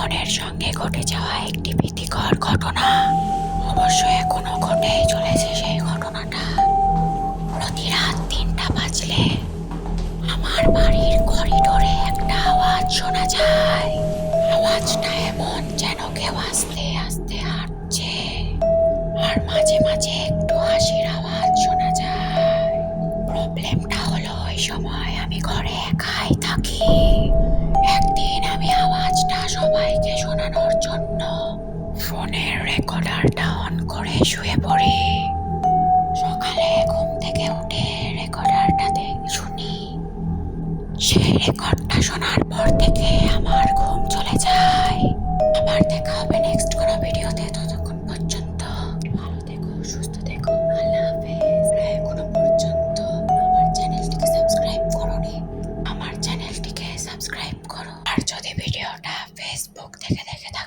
বোনের সঙ্গে ঘটে যাওয়া একটি ভীতিকর ঘটনা। অবশ্য এখনো ঘটেই চলেছে সেই ঘটনাটা। প্রতি রাত ৩টা বাজলে আমার বাড়ির করিডোরে একটা আওয়াজ শোনা যায়। আওয়াজটা এমন যেন কেউ আস্তে আস্তে হাঁটছে, আর মাঝে মাঝে একটু হাসির আওয়াজ শোনা যায়। প্রবলেমটা হলো ওই সময় আমি ঘরে একাই থাকি। একদিন আমি আওয়াজটা সবাইকে শোনানোর জন্য ফোনের রেকর্ডারটা অন করে শুয়ে পড়ি। সকালে ঘুম থেকে উঠে রেকর্ডারটা শুনি। সেই রেকর্ডটা শোনার পর থেকে আমার ঘুম চলে যায়। আবার দেখা হবে নেক্সট কোনো ভিডিওতে। ততক্ষণ পর্যন্ত ভালো থেকো, সুস্থ থেকো, আল্লাহ হাফেজ। এখনো পর্যন্ত আমার চ্যানেলটিকে সাবস্ক্রাইব করোনি, আমার চ্যানেলটিকে সাবস্ক্রাইব করো। আর যদি ভিডিওটা ফেসবুক থেকে দেখে থাকো